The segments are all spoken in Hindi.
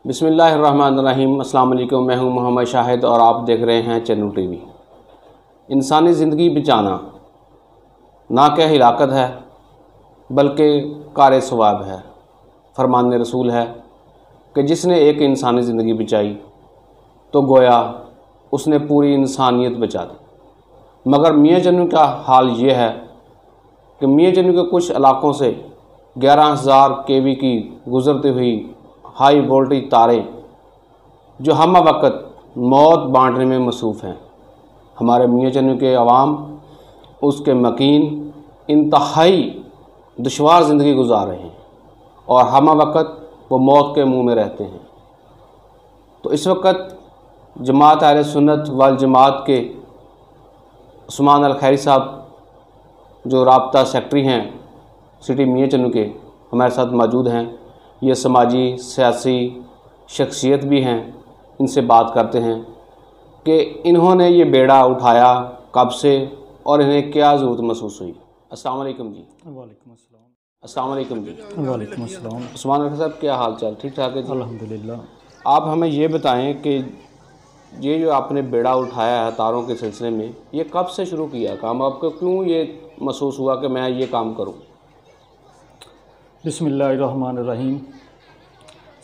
बिस्मिल्लाहिर्रहमानिर्रहीम। अस्सलाम वालेकुम। मैं हूं मोहम्मद शाहिद और आप देख रहे हैं चन्नू टीवी। इंसानी ज़िंदगी बचाना ना क्या हिलाकत है बल्कि कार सवाब है। फरमान रसूल है कि जिसने एक इंसानी ज़िंदगी बचाई तो गोया उसने पूरी इंसानियत बचा दी। मगर मियाँ चन्नू का हाल ये है कि मियाँ चन्नू के कुछ इलाकों से 11,000 kV की गुज़रती हुई हाई वोल्टेज तारें जो हम वक्त मौत बांटने में मसरूफ़ हैं। हमारे मियाँ चन्नू के अवाम उसके मकीन इंतहाई दुश्वार ज़िंदगी गुजार रहे हैं और हम वक्त वो मौत के मुंह में रहते हैं। तो इस वक्त जमात अहले सुन्नत वल जमात के उस्मान अल खैरी साहब जो राब्ता सेक्रेटरी हैं सिटी मियाँ चन्नू के, हमारे साथ मौजूद हैं। ये समाजी सियासी शख्सियत भी हैं। इनसे बात करते हैं कि इन्होंने ये बेड़ा उठाया कब से और इन्हें क्या ज़रूरत महसूस हुई। अस्सलाम वालेकुम जी। वालेकुम अस्सलाम। अस्सलाम वालेकुम जी। वालेकुम अस्सलाम। उस्मान अल खैरी साहब, क्या हाल चाल? ठीक ठाक है जी? अल्हम्दुलिल्लाह। आप हमें ये बताएं कि ये जो आपने बेड़ा उठाया है तारों के सिलसिले में, ये कब से शुरू किया काम? आपको क्यों ये महसूस हुआ कि मैं ये काम करूं? बिस्मिल्लाहिर्रहमानिर्रहीम।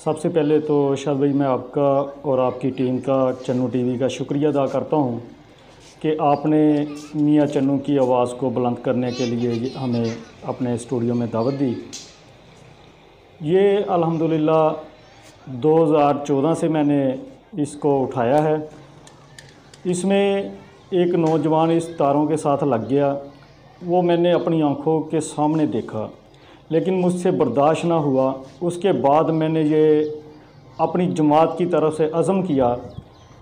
सबसे पहले तो शायद भाई मैं आपका और आपकी टीम का चन्नू टीवी का शुक्रिया अदा करता हूं कि आपने मियाँ चन्नू की आवाज़ को बुलंद करने के लिए हमें अपने स्टूडियो में दावत दी। ये अल्हम्दुलिल्लाह 2014 से मैंने इसको उठाया है। इसमें एक नौजवान इस तारों के साथ लग गया, वो मैंने अपनी आंखों के सामने देखा, लेकिन मुझसे बर्दाश्त ना हुआ। उसके बाद मैंने ये अपनी जमात की तरफ से अज़म किया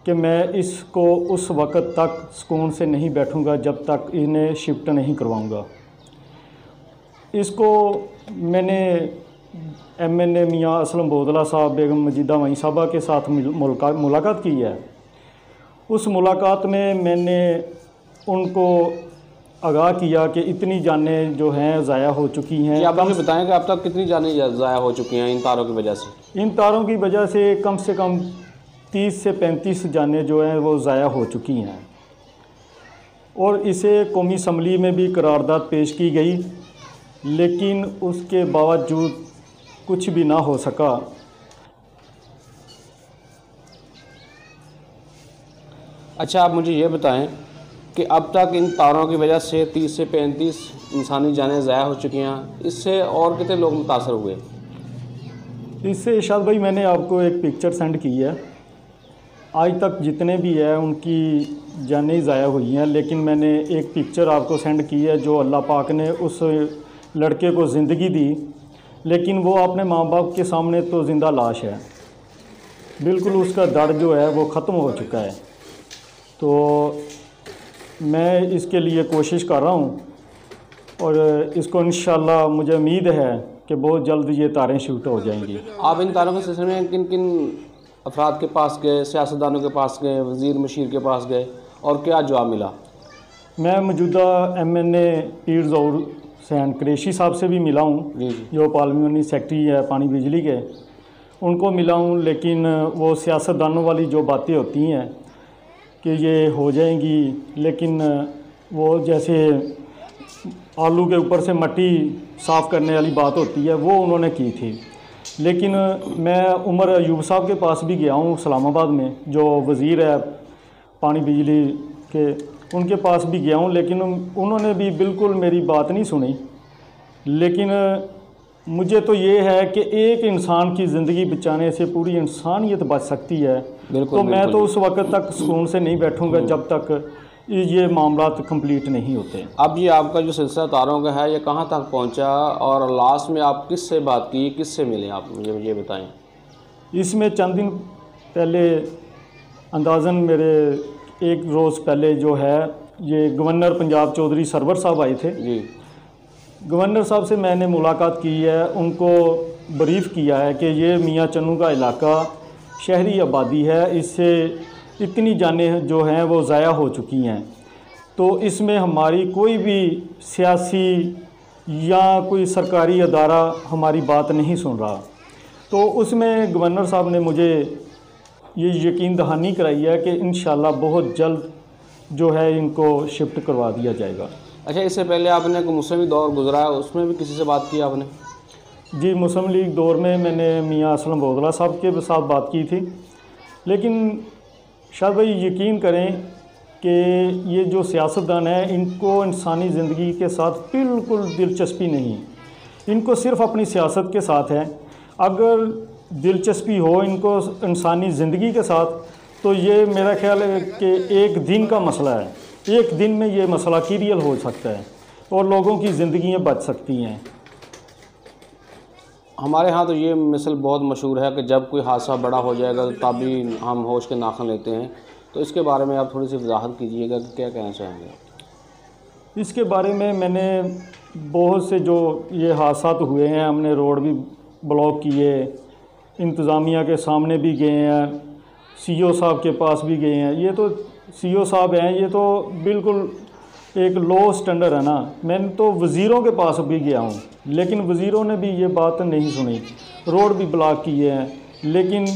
कि मैं इसको उस वक़्त तक सुकून से नहीं बैठूंगा जब तक इन्हें शिफ्ट नहीं करवाऊंगा। इसको मैंने MNA मियाँ असलम बोदला साहब, बेगम मजीदा वहीं साहबा के साथ मुलाकात की है। उस मुलाकात में मैंने उनको आगाह किया कि इतनी जानें जो हैं ज़ाया हो चुकी हैं। आप मुझे बताएं कि अब तक कितनी जानें ज़ाया हो चुकी हैं इन तारों की वजह से? इन तारों की वजह से कम 30 से 35 जानें जो हैं वो ज़ाया हो चुकी हैं और इसे कौमी असम्बली में भी करारदाद पेश की गई, लेकिन उसके बावजूद कुछ भी ना हो सका। अच्छा, आप मुझे ये बताएं कि अब तक इन तारों की वजह से 30 से 35 इंसानी जानें ज़ाया हो चुकी हैं। इससे और कितने लोग मुतासर हुए? इससे इरशाद भाई मैंने आपको एक पिक्चर सेंड की है। आज तक जितने भी हैं उनकी जानें ज़ाया हुई हैं, लेकिन मैंने एक पिक्चर आपको सेंड की है जो अल्लाह पाक ने उस लड़के को ज़िंदगी दी, लेकिन वो अपने माँ बाप के सामने तो ज़िंदा लाश है। बिल्कुल उसका दर्द जो है वो ख़त्म हो चुका है। तो मैं इसके लिए कोशिश कर रहा हूँ और इसको इंशाल्लाह मुझे उम्मीद है कि बहुत जल्द ये तारें शिफ्ट हो जाएंगी। आप इन तारों के सिलसिले में किन किन अफराद के पास गए, सियासतदानों के पास गए, वज़ीर मशीर के पास गए और क्या जवाब मिला? मैं मौजूदा MNA पीर ज़ौहर हुसैन कुरैशी साहब से भी मिला हूँ, जो पार्लियामेंट्री सेक्रेटरी है पानी बिजली के, उनको मिला हूँ। लेकिन वो सियासतदानों वाली जो बातें होती हैं कि ये हो जाएंगी, लेकिन वो जैसे आलू के ऊपर से मट्टी साफ़ करने वाली बात होती है वो उन्होंने की थी। लेकिन मैं उमर अयूब साहब के पास भी गया हूँ इस्लामाबाद में, जो वज़ीर है पानी बिजली के, उनके पास भी गया हूँ, लेकिन उन्होंने भी बिल्कुल मेरी बात नहीं सुनी। लेकिन मुझे तो ये है कि एक इंसान की ज़िंदगी बचाने से पूरी इंसानियत बच सकती है। तो मैं तो उस वक्त तक सुकून से नहीं बैठूंगा जब तक ये मामलात कंप्लीट नहीं होते। अब ये आपका जो सिलसिला तारों का है ये कहाँ तक पहुँचा और लास्ट में आप किससे बात की, किससे मिले? आप मुझे ये बताएं। इसमें चंद दिन पहले अंदाज़न मेरे एक रोज़ पहले जो है ये गवर्नर पंजाब चौधरी सरवर साहब आए थे जी। गवर्नर साहब से मैंने मुलाकात की है, उनको ब्रीफ़ किया है कि ये मियाँ चन्नू का इलाका शहरी आबादी है, इससे इतनी जानें जो हैं वो ज़ाया हो चुकी हैं, तो इसमें हमारी कोई भी सियासी या कोई सरकारी अदारा हमारी बात नहीं सुन रहा। तो उसमें गवर्नर साहब ने मुझे ये यकीन दहानी कराई है कि इंशाल्लाह बहुत जल्द जो है इनको शिफ्ट करवा दिया जाएगा। अच्छा, इससे पहले आपने एक मुस्लिम लीग दौर गुजरा है, उसमें भी किसी से बात की आपने? जी, मुस्लिम लीग दौर में मैंने मियाँ असलम बोदला साहब के साथ बात की थी, लेकिन शायद भाई यकीन करें कि ये जो सियासतदान है इनको इंसानी ज़िंदगी के साथ बिल्कुल दिलचस्पी नहीं, इनको सिर्फ़ अपनी सियासत के साथ है। अगर दिलचस्पी हो इनको इंसानी ज़िंदगी के साथ, तो ये मेरा ख्याल है कि एक दिन का मसला है, एक दिन में ये मसला क्लियर हो सकता है और लोगों की ज़िंदगियाँ बच सकती हैं। हमारे यहाँ तो ये मिसल बहुत मशहूर है कि जब कोई हादसा बड़ा हो जाएगा तो तभी हम होश के नाखन लेते हैं, तो इसके बारे में आप थोड़ी सी वजाहत कीजिएगा कि क्या कहना चाहेंगे? इसके बारे में मैंने बहुत से जो ये हादसा हुए हैं, हमने रोड भी ब्लॉक किए, इंतज़ामिया के सामने भी गए हैं, सीओ साहब के पास भी गए हैं। ये तो सीओ साहब हैं, ये तो बिल्कुल एक लो स्टैंडर्ड है ना। मैं तो वज़ीरों के पास भी गया हूँ, लेकिन वज़ीरों ने भी ये बात नहीं सुनी, रोड भी ब्लॉक किए हैं। लेकिन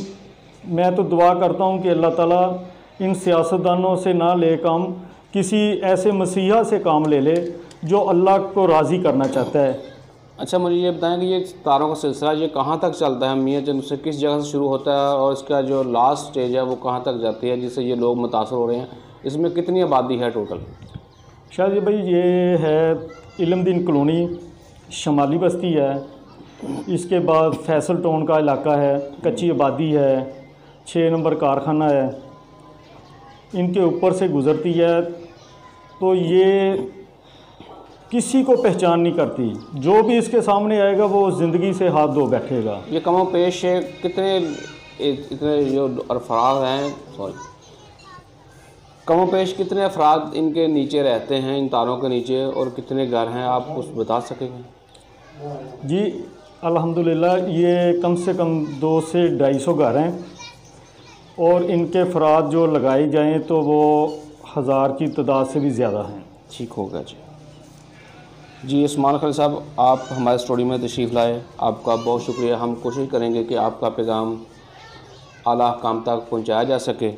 मैं तो दुआ करता हूँ कि अल्लाह ताला इन सियासतदानों से ना ले काम, किसी ऐसे मसीहा से काम ले ले जो अल्लाह को राज़ी करना चाहता है। अच्छा, मुझे ये बताएं कि ये तारों का सिलसिला ये कहाँ तक चलता है? मियाँ चन्नू से किस जगह से शुरू होता है और इसका जो लास्ट स्टेज है वो कहाँ तक जाती है जिससे ये लोग मुतासर हो रहे हैं? इसमें कितनी आबादी है टोटल? शायद भाई ये है इल्मदीन कॉलोनी शमाली बस्ती है, इसके बाद फैसल टाउन का इलाका है, कच्ची आबादी है, 6 नंबर कारखाना है, इनके ऊपर से गुज़रती है। तो ये किसी को पहचान नहीं करती, जो भी इसके सामने आएगा वो ज़िंदगी से हाथ धो बैठेगा। ये कमो पेश कितने इतने जो अफराद हैं, कमो पेश कितने अफराद इनके नीचे रहते हैं, इन तारों के नीचे, और कितने घर हैं, आप कुछ बता सकेंगे? जी अल्हम्दुलिल्लाह ये कम से कम 200 से 250 घर हैं, और इनके अफराद जो लगाए जाएं तो वो 1000 की तादाद से भी ज़्यादा हैं। ठीक होगा जी, उस्मान खलील साहब, आप हमारे स्टूडियो में तशरीफ़ लाए, आपका बहुत शुक्रिया। हम कोशिश करेंगे कि आपका पैगाम आला काम तक पहुंचाया जा सके।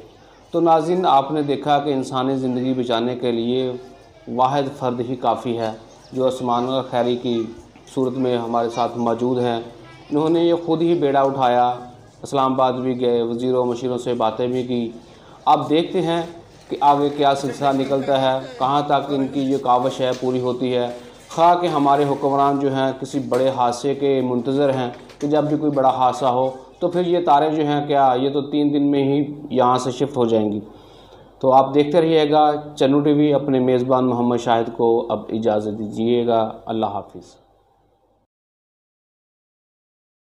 तो नाज़रीन, आपने देखा कि इंसानी ज़िंदगी बचाने के लिए वाहिद फ़र्द ही काफ़ी है, जो उस्मान खैरी की सूरत में हमारे साथ मौजूद हैं। इन्होंने ये ख़ुद ही बेड़ा उठाया, इस्लामाबाद भी गए, वज़ीरों मशीरों से बातें भी की। आप देखते हैं कि आगे क्या सिलसिला निकलता है, कहाँ तक इनकी जो काविश है पूरी होती है। खा कि हमारे हुक्मरान जो हैं किसी बड़े हादसे के मुंतज़र हैं कि जब भी कोई बड़ा हादसा हो तो फिर ये तारें जो हैं क्या ये तो 3 दिन में ही यहाँ से शिफ्ट हो जाएंगी। तो आप देखते रहिएगा चन्नू टीवी। अपने मेज़बान मोहम्मद शाहिद को अब इजाज़त दीजिएगा। अल्लाह हाफिज़।